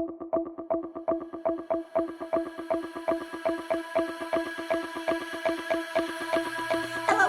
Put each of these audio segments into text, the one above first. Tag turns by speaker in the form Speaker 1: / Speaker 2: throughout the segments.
Speaker 1: Hello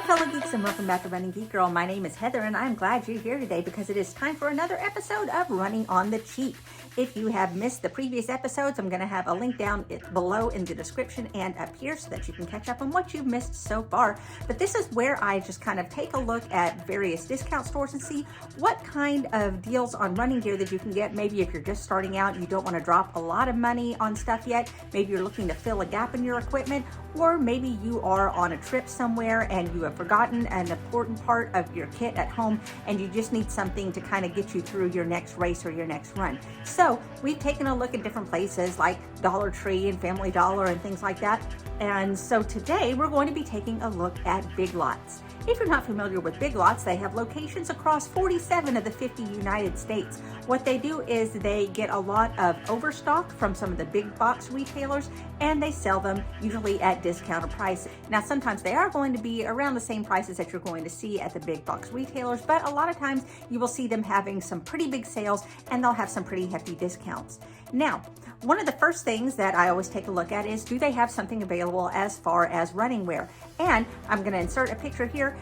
Speaker 1: fellow geeks and welcome back to Running Geek Girl. My name is Heather and I'm glad you're here today because it is time for another episode of Running on the Cheap. If you have missed the previous episodes, I'm going to have a link down below in the description and up here so that you can catch up on what you've missed so far. But this is where I just kind of take a look at various discount stores and see what kind of deals on running gear that you can get. Maybe if you're just starting out, you don't want to drop a lot of money on stuff yet. Maybe you're looking to fill a gap in your equipment, or maybe you are on a trip somewhere and you have forgotten an important part of your kit at home and you just need something to kind of get you through your next race or your next run. So we've taken a look at different places like Dollar Tree and Family Dollar and things like that. And so today we're going to be taking a look at Big Lots. If you're not familiar with Big Lots, they have locations across 47 of the 50 United States. What they do is they get a lot of overstock from some of the big box retailers and they sell them usually at discounted prices. Now sometimes they are going to be around the same prices that you're going to see at the big box retailers, but a lot of times you will see them having some pretty big sales and they'll have some pretty hefty discounts. Now, one of the first things that I always take a look at is, do they have something available as far as running wear? And I'm going to insert a picture here.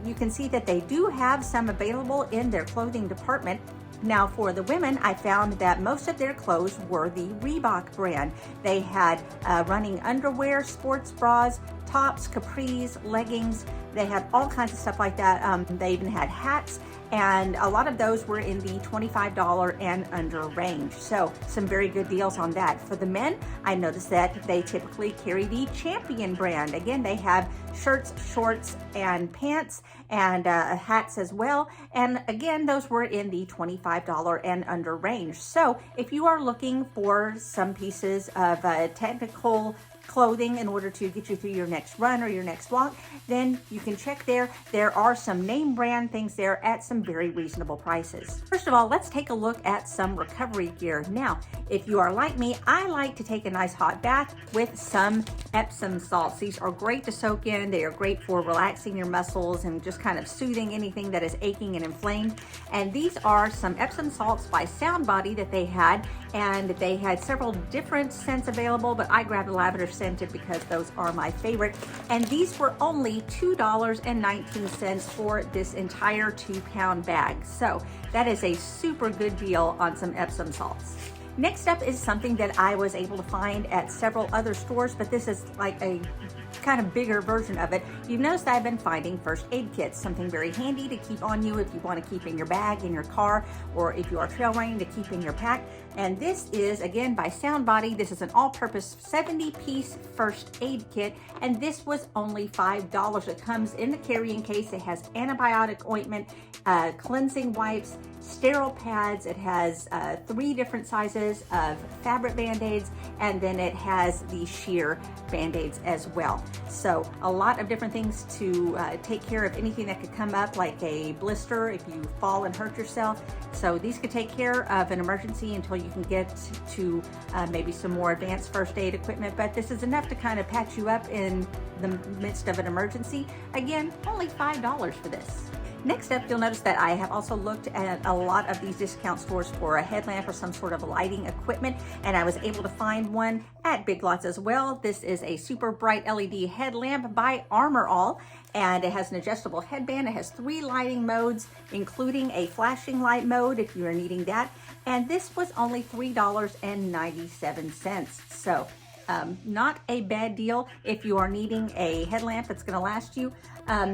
Speaker 1: You can see that they do have some available in their clothing department. Now for the women, I found that most of their clothes were the Reebok brand. They had running underwear, sports bras, tops, capris, leggings. They had all kinds of stuff like that. They even had hats, and a lot of those were in the $25 and under range. So some very good deals on that. For the men, I noticed that they typically carry the Champion brand. Again, they have shirts, shorts, and pants, and hats as well. And again, those were in the $25 and under range. So if you are looking for some pieces of technical clothing in order to get you through your next run or your next walk, then you can check there. There are some name brand things there at some very reasonable prices. First of all, let's take a look at some recovery gear. Now, if you are like me, I like to take a nice hot bath with some Epsom salts. These are great to soak in. They are great for relaxing your muscles and just kind of soothing anything that is aching and inflamed. And these are some Epsom salts by Soundbody that they had, and they had several different scents available, but I grabbed the lavender scented because those are my favorite. And these were only $2.19 for this entire 2-pound bag. So that is a super good deal on some Epsom salts. Next up is something that I was able to find at several other stores, but this is like a kind of bigger version of it. You've noticed I've been finding first aid kits, something very handy to keep on you if you want to keep in your bag, in your car, or if you are trail running to keep in your pack. And this is, again, by Soundbody. This is an all-purpose 70-piece first aid kit, and this was only $5. It comes in the carrying case. It has antibiotic ointment, cleansing wipes, sterile pads. It has 3 different sizes of fabric band-aids, and then it has the sheer band-aids as well. So a lot of different things to take care of anything that could come up, like a blister if you fall and hurt yourself. So these could take care of an emergency until you can get to maybe some more advanced first aid equipment, but this is enough to kind of patch you up in the midst of an emergency. Again, only $5 for this. Next up, you'll notice that I have also looked at a lot of these discount stores for a headlamp or some sort of lighting equipment, and I was able to find one at Big Lots as well. This is a super bright LED headlamp by Armor All, and it has an adjustable headband. It has 3 lighting modes, including a flashing light mode if you are needing that, and this was only $3.97. So not a bad deal if you are needing a headlamp that's going to last you.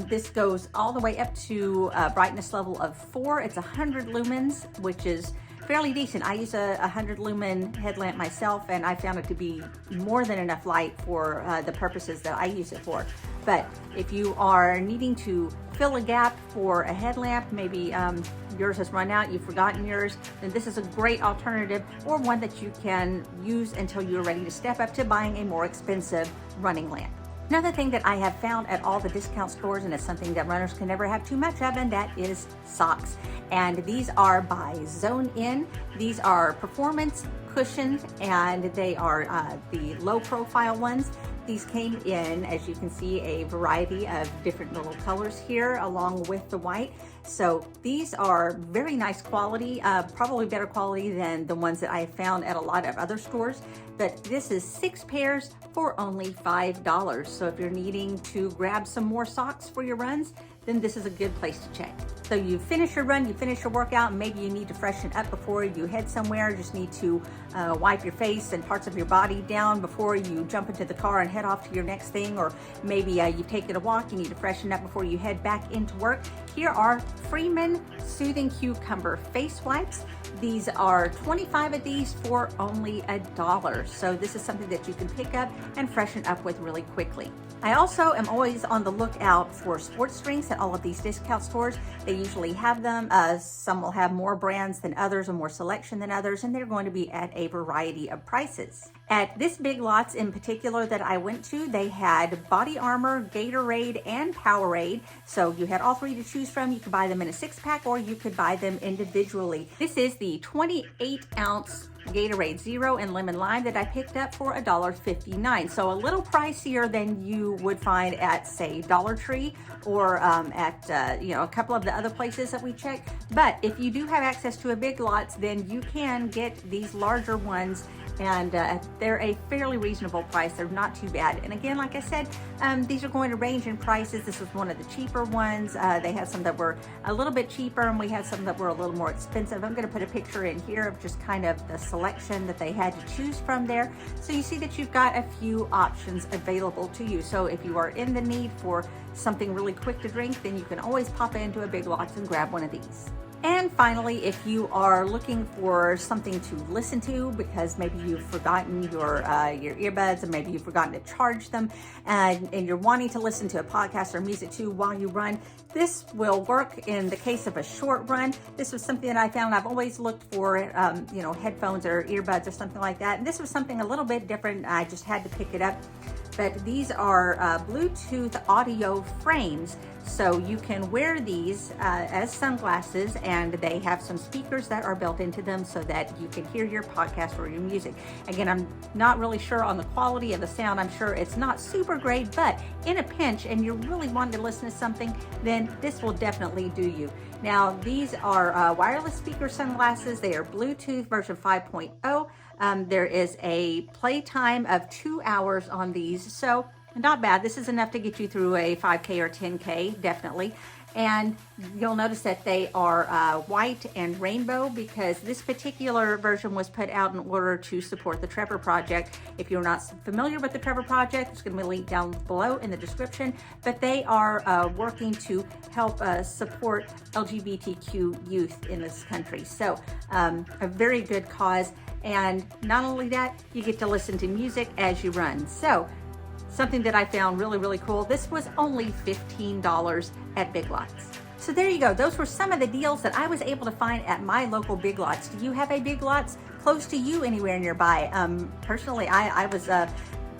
Speaker 1: This goes all the way up to a brightness level of 4. It's 100 lumens, which is fairly decent. I use a 100 lumen headlamp myself, and I found it to be more than enough light for the purposes that I use it for. But if you are needing to fill a gap for a headlamp, maybe yours has run out, you've forgotten yours, then this is a great alternative, or one that you can use until you're ready to step up to buying a more expensive running lamp. Another thing that I have found at all the discount stores, and it's something that runners can never have too much of, and that is socks. And these are by Zone In. These are performance cushioned, and they are the low profile ones. These came in, as you can see, a variety of different little colors here along with the white. So these are very nice quality, probably better quality than the ones that I have found at a lot of other stores. But this is 6 pairs for only $5. So if you're needing to grab some more socks for your runs, then this is a good place to check. So you finish your run, you finish your workout, and maybe you need to freshen up before you head somewhere. Just need to wipe your face and parts of your body down before you jump into the car and head off to your next thing. Or maybe you've taken a walk, you need to freshen up before you head back into work. Here are Freeman Soothing Cucumber face wipes. These are 25 of these for only $1. So this is something that you can pick up and freshen up with really quickly. I also am always on the lookout for sports drinks at all of these discount stores. They usually have them. Some will have more brands than others or more selection than others, and they're going to be at a variety of prices. At this Big Lots in particular that I went to, they had Body Armor, Gatorade, and Powerade. So you had all three to choose from. You could buy them in a 6-pack or you could buy them individually. This is the 28-ounce Gatorade Zero and Lemon Lime that I picked up for $1.59. So a little pricier than you would find at, say, Dollar Tree or at a couple of the other places that we checked. But if you do have access to a Big Lots, then you can get these larger ones, and they're a fairly reasonable price. They're not too bad. And again, like I said, these are going to range in prices. This was one of the cheaper ones. They had some that were a little bit cheaper, and we had some that were a little more expensive. I'm going to put a picture in here of just kind of the selection that they had to choose from there. So you see that you've got a few options available to you. So if you are in the need for something really quick to drink, then you can always pop into a Big Lots and grab one of these. And finally, if you are looking for something to listen to because maybe you've forgotten your earbuds, and maybe you've forgotten to charge them, and you're wanting to listen to a podcast or music too while you run, this will work in the case of a short run. This was something that I found. I've always looked for headphones or earbuds or something like that. And this was something a little bit different. I just had to pick it up. But these are Bluetooth audio frames. So you can wear these as sunglasses, and they have some speakers that are built into them so that you can hear your podcast or your music. Again, I'm not really sure on the quality of the sound. I'm sure it's not super great, but in a pinch and you're really wanting to listen to something, then this will definitely do you. Now, these are wireless speaker sunglasses. They are Bluetooth version 5.0. There is a playtime of 2 hours on these, so not bad. This is enough to get you through a 5K or 10K, definitely. And you'll notice that they are white and rainbow because this particular version was put out in order to support the Trevor Project. If you're not familiar with the Trevor Project, it's going to be linked down below in the description. But they are working to help support LGBTQ youth in this country. So a very good cause. And not only that, you get to listen to music as you run. So something that I found really, really cool. This was only $15 at Big Lots. So there you go. Those were some of the deals that I was able to find at my local Big Lots. Do you have a Big Lots close to you anywhere nearby? Personally, I was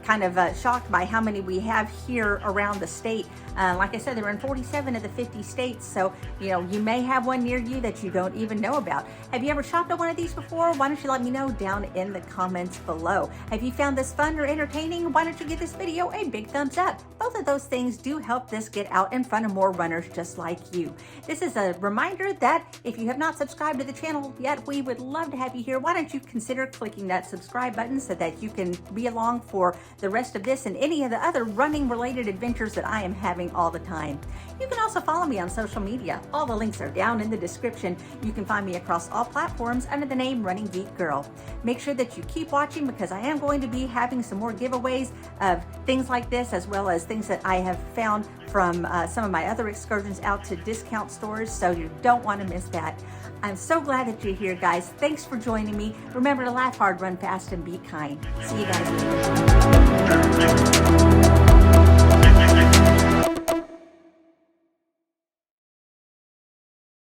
Speaker 1: kind of shocked by how many we have here around the state. Like I said, they're in 47 of the 50 states, so you may have one near you that you don't even know about. Have you ever shopped at one of these before? Why don't you let me know down in the comments below. Have you found this fun or entertaining? Why don't you give this video a big thumbs up? Both of those things do help this get out in front of more runners just like you. This is a reminder that if you have not subscribed to the channel yet, we would love to have you here. Why don't you consider clicking that subscribe button so that you can be along for the rest of this and any of the other running related adventures that I am having all the time. You can also follow me on social media. All the links are down in the description. You can find me across all platforms under the name Running Geek Girl. Make sure that you keep watching because I am going to be having some more giveaways of things like this, as well as things that I have found from some of my other excursions out to discount stores, so you don't want to miss that. I'm so glad that you're here, guys. Thanks for joining me. Remember to laugh hard, run fast, and be kind. See you guys later.